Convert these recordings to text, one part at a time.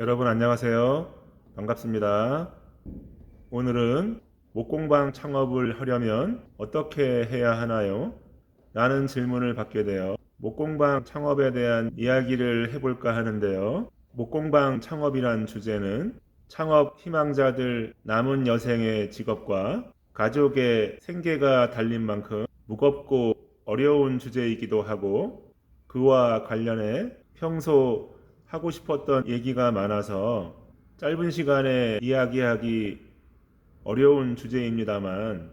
여러분 안녕하세요. 반갑습니다. 오늘은 목공방 창업을 하려면 어떻게 해야 하나요? 라는 질문을 받게 되어 목공방 창업에 대한 이야기를 해볼까 하는데요. 목공방 창업이란 주제는 창업 희망자들 남은 여생의 직업과 가족의 생계가 달린 만큼 무겁고 어려운 주제이기도 하고, 그와 관련해 평소 하고 싶었던 얘기가 많아서 짧은 시간에 이야기하기 어려운 주제입니다만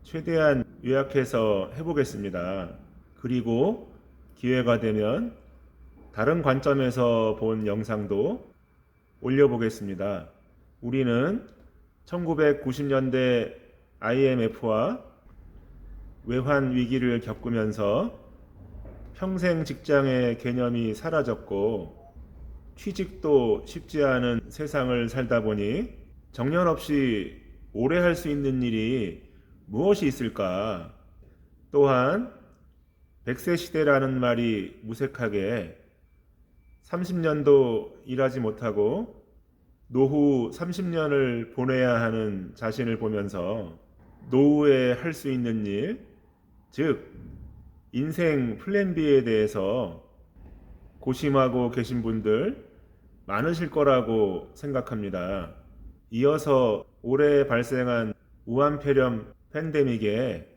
최대한 요약해서 해보겠습니다. 그리고 기회가 되면 다른 관점에서 본 영상도 올려보겠습니다. 우리는 1990년대 IMF와 외환 위기를 겪으면서 평생 직장의 개념이 사라졌고 취직도 쉽지 않은 세상을 살다 보니 정년없이 오래 할 수 있는 일이 무엇이 있을까? 또한 100세 시대라는 말이 무색하게 30년도 일하지 못하고 노후 30년을 보내야 하는 자신을 보면서 노후에 할 수 있는 일, 즉 인생 플랜 B에 대해서 고심하고 계신 분들 많으실 거라고 생각합니다. 이어서 올해 발생한 우한폐렴 팬데믹의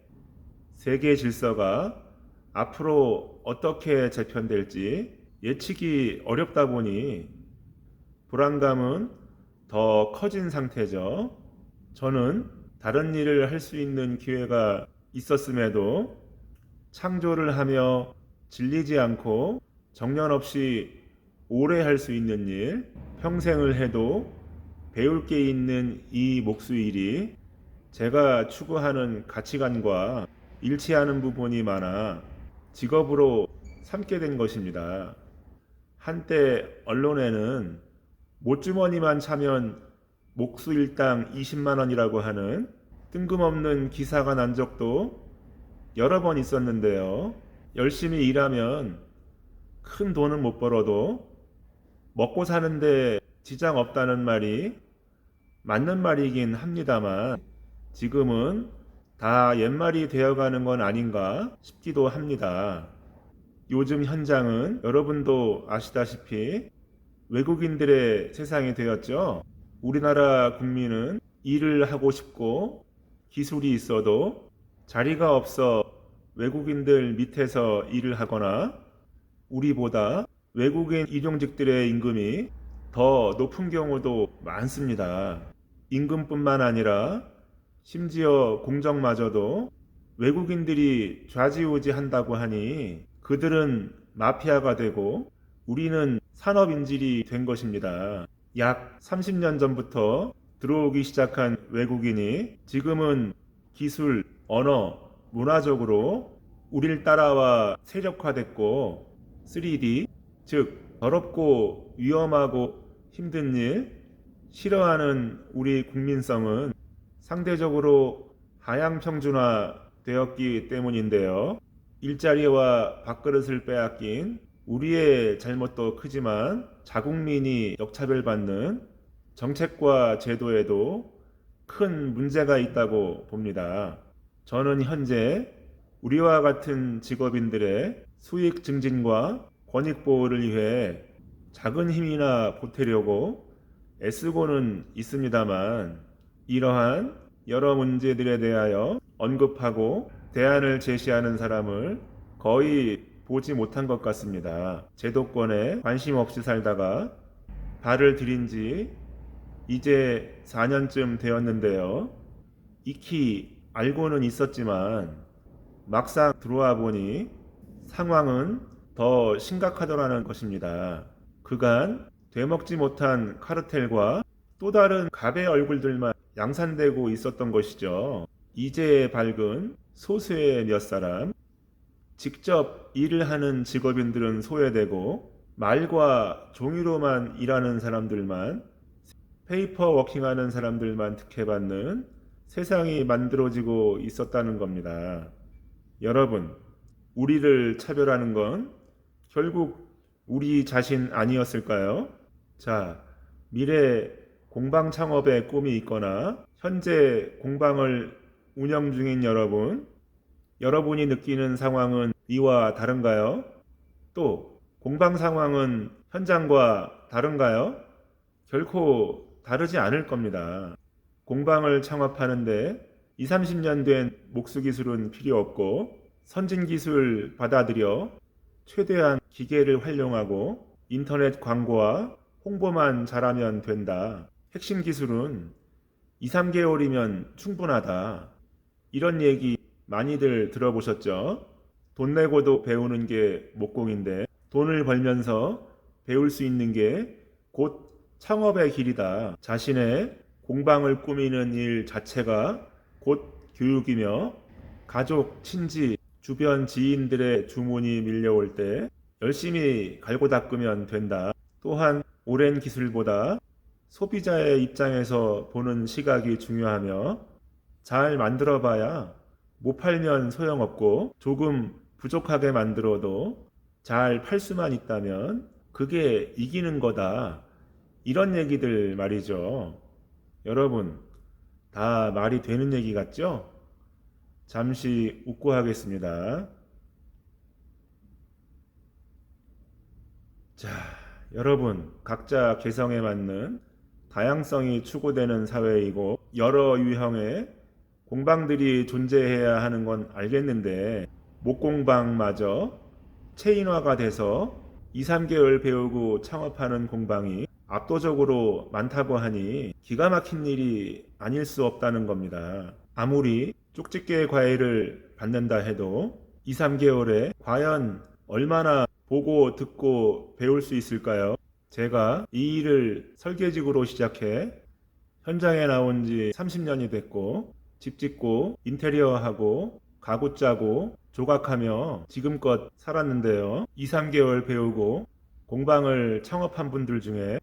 세계 질서가 앞으로 어떻게 재편될지 예측이 어렵다 보니 불안감은 더 커진 상태죠. 저는 다른 일을 할 수 있는 기회가 있었음에도 창조를 하며 질리지 않고 정년 없이 오래 할 수 있는 일, 평생을 해도 배울 게 있는 이 목수일이 제가 추구하는 가치관과 일치하는 부분이 많아 직업으로 삼게 된 것입니다. 한때 언론에는 못주머니만 차면 목수일당 20만 원이라고 하는 뜬금없는 기사가 난 적도 여러 번 있었는데요. 열심히 일하면 큰 돈은 못 벌어도 먹고 사는데 지장 없다는 말이 맞는 말이긴 합니다만 지금은 다 옛말이 되어가는 건 아닌가 싶기도 합니다. 요즘 현장은 여러분도 아시다시피 외국인들의 세상이 되었죠. 우리나라 국민은 일을 하고 싶고 기술이 있어도 자리가 없어 외국인들 밑에서 일을 하거나 우리보다 외국인 일용직들의 임금이 더 높은 경우도 많습니다. 임금뿐만 아니라 심지어 공정마저도 외국인들이 좌지우지한다고 하니 그들은 마피아가 되고 우리는 산업인질이 된 것입니다. 약 30년 전부터 들어오기 시작한 외국인이 지금은 기술, 언어, 문화적으로 우리를 따라와 세력화됐고 3D, 즉 더럽고 위험하고 힘든 일, 싫어하는 우리 국민성은 상대적으로 하향평준화 되었기 때문인데요. 일자리와 밥그릇을 빼앗긴 우리의 잘못도 크지만 자국민이 역차별받는 정책과 제도에도 큰 문제가 있다고 봅니다. 저는 현재 우리와 같은 직업인들의 수익 증진과 권익 보호를 위해 작은 힘이나 보태려고 애쓰고는 있습니다만 이러한 여러 문제들에 대하여 언급하고 대안을 제시하는 사람을 거의 보지 못한 것 같습니다. 제도권에 관심 없이 살다가 발을 들인 지 이제 4년쯤 되었는데요. 익히 알고는 있었지만 막상 들어와 보니 상황은 더 심각하더라는 것입니다. 그간 되먹지 못한 카르텔과 또 다른 갑의 얼굴들만 양산되고 있었던 것이죠. 이제 밝은 소수의 몇 사람, 직접 일을 하는 직업인들은 소외되고 말과 종이로만 일하는 사람들만, 페이퍼 워킹하는 사람들만 특혜받는 세상이 만들어지고 있었다는 겁니다. 여러분, 우리를 차별하는 건 결국 우리 자신 아니었을까요? 자, 미래 공방 창업의 꿈이 있거나 현재 공방을 운영 중인 여러분, 여러분이 느끼는 상황은 이와 다른가요? 또 공방 상황은 현장과 다른가요? 결코 다르지 않을 겁니다. 공방을 창업하는데 2, 30년 된 목수 기술은 필요 없고 선진 기술 받아들여 최대한 기계를 활용하고 인터넷 광고와 홍보만 잘하면 된다. 핵심 기술은 2, 3개월이면 충분하다. 이런 얘기 많이들 들어보셨죠? 돈 내고도 배우는 게 목공인데 돈을 벌면서 배울 수 있는 게 곧 창업의 길이다. 자신의 공방을 꾸미는 일 자체가 곧 교육이며 가족, 친지, 주변 지인들의 주문이 밀려올 때 열심히 갈고 닦으면 된다. 또한 오랜 기술보다 소비자의 입장에서 보는 시각이 중요하며 잘 만들어 봐야 못 팔면 소용없고 조금 부족하게 만들어도 잘 팔 수만 있다면 그게 이기는 거다. 이런 얘기들 말이죠. 여러분, 다 말이 되는 얘기 같죠? 잠시 웃고 하겠습니다. 자, 여러분, 각자 개성에 맞는 다양성이 추구되는 사회이고 여러 유형의 공방들이 존재해야 하는 건 알겠는데 목공방마저 체인화가 돼서 2, 3개월 배우고 창업하는 공방이 압도적으로 많다고 하니 기가 막힌 일이 아닐 수 없다는 겁니다. 아무리 쪽집게 과외를 받는다 해도 2, 3개월에 과연 얼마나 보고 듣고 배울 수 있을까요? 제가 이 일을 설계직으로 시작해 현장에 나온 지 30년이 됐고 집 짓고 인테리어하고 가구 짜고 조각하며 지금껏 살았는데요. 2, 3개월 배우고 공방을 창업한 분들 중에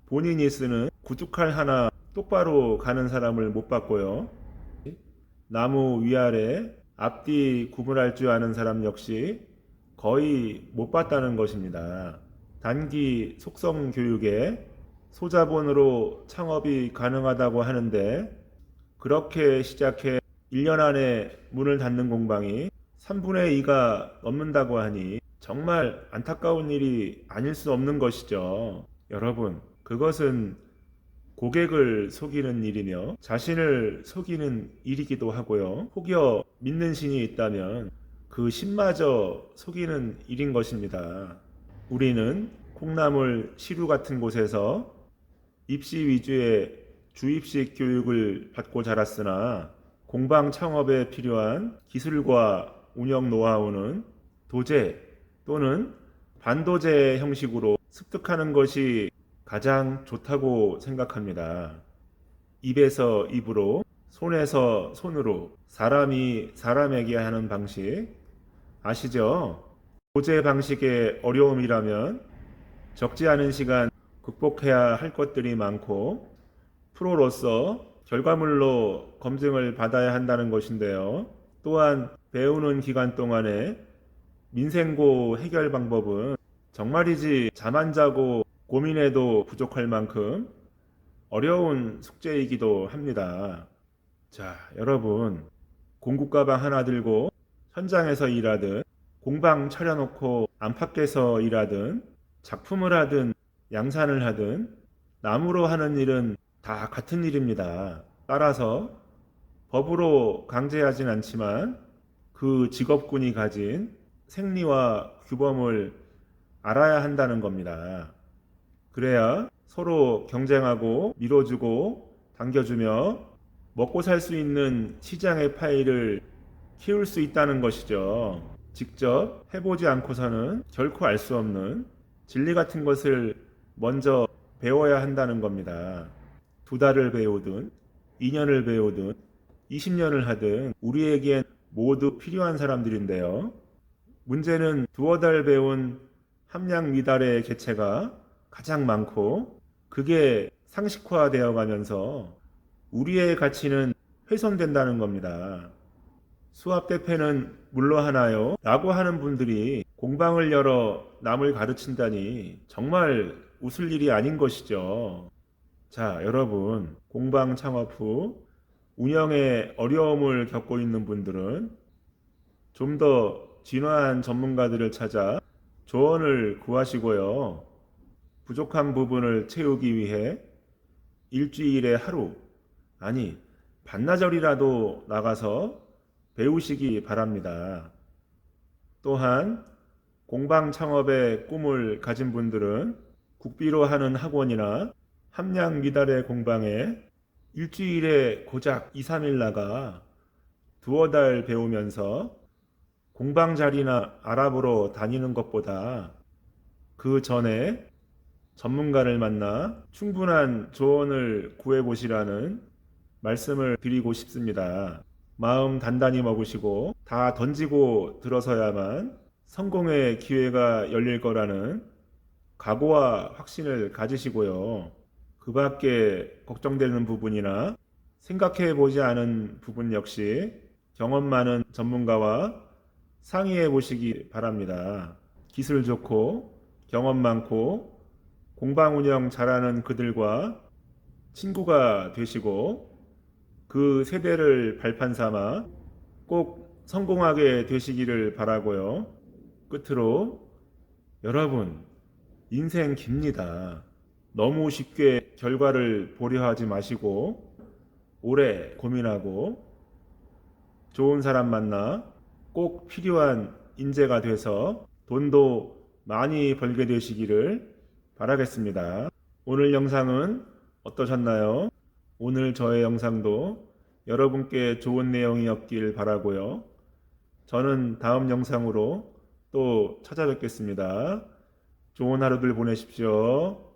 본인이 쓰는 구두칼 하나 똑바로 가는 사람을 못 봤고요. 나무 위아래 앞뒤 구분할 줄 아는 사람 역시 거의 못 봤다는 것입니다. 단기 속성 교육에 소자본으로 창업이 가능하다고 하는데 그렇게 시작해 1년 안에 문을 닫는 공방이 3분의 2가 넘는다고 하니 정말 안타까운 일이 아닐 수 없는 것이죠. 여러분, 그것은 고객을 속이는 일이며 자신을 속이는 일이기도 하고요. 혹여 믿는 신이 있다면 그 신마저 속이는 일인 것입니다. 우리는 콩나물 시루 같은 곳에서 입시 위주의 주입식 교육을 받고 자랐으나 공방 창업에 필요한 기술과 운영 노하우는 도제 또는 반도제 형식으로 습득하는 것이 가장 좋다고 생각합니다. 입에서 입으로, 손에서 손으로 사람이 사람에게 하는 방식 아시죠? 도제 방식의 어려움이라면 적지 않은 시간 극복해야 할 것들이 많고 프로로서 결과물로 검증을 받아야 한다는 것인데요. 또한 배우는 기간 동안에 민생고 해결 방법은 정말이지 잠 안 자고 고민해도 부족할 만큼 어려운 숙제이기도 합니다. 자, 여러분, 공구 가방 하나 들고 현장에서 일하든 공방 차려놓고 안팎에서 일하든 작품을 하든 양산을 하든 나무로 하는 일은 다 같은 일입니다. 따라서 법으로 강제하진 않지만 그 직업군이 가진 생리와 규범을 알아야 한다는 겁니다. 그래야 서로 경쟁하고 밀어주고 당겨주며 먹고 살 수 있는 시장의 파이를 키울 수 있다는 것이죠. 직접 해보지 않고서는 결코 알 수 없는 진리 같은 것을 먼저 배워야 한다는 겁니다. 2달을 배우든 2년을 배우든 20년을 하든 우리에겐 모두 필요한 사람들인데요. 문제는 2~5달 배운 함량 미달의 개체가 가장 많고 그게 상식화되어 가면서 우리의 가치는 훼손된다는 겁니다. 수압 대패는 물러하나요? 라고 하는 분들이 공방을 열어 남을 가르친다니 정말 웃을 일이 아닌 것이죠. 자, 여러분, 공방 창업 후 운영에 어려움을 겪고 있는 분들은 좀 더 진화한 전문가들을 찾아 조언을 구하시고요. 부족한 부분을 채우기 위해 일주일에 하루, 아니, 반나절이라도 나가서 배우시기 바랍니다. 또한 공방 창업의 꿈을 가진 분들은 국비로 하는 학원이나 함량 미달의 공방에 일주일에 고작 2, 3일 나가 두어 달 배우면서 공방 자리나 알아보러 다니는 것보다 그 전에 전문가를 만나 충분한 조언을 구해보시라는 말씀을 드리고 싶습니다. 마음 단단히 먹으시고 다 던지고 들어서야만 성공의 기회가 열릴 거라는 각오와 확신을 가지시고요. 그 밖에 걱정되는 부분이나 생각해 보지 않은 부분 역시 경험 많은 전문가와 상의해 보시기 바랍니다. 기술 좋고 경험 많고 공방 운영 잘하는 그들과 친구가 되시고 그 세대를 발판 삼아 꼭 성공하게 되시기를 바라고요. 끝으로 여러분, 인생 깁니다. 너무 쉽게 결과를 보려 하지 마시고 오래 고민하고 좋은 사람 만나 꼭 필요한 인재가 돼서 돈도 많이 벌게 되시기를 바라겠습니다. 오늘 영상은 어떠셨나요? 오늘 저의 영상도 여러분께 좋은 내용이었길 바라고요. 저는 다음 영상으로 또 찾아뵙겠습니다. 좋은 하루들 보내십시오.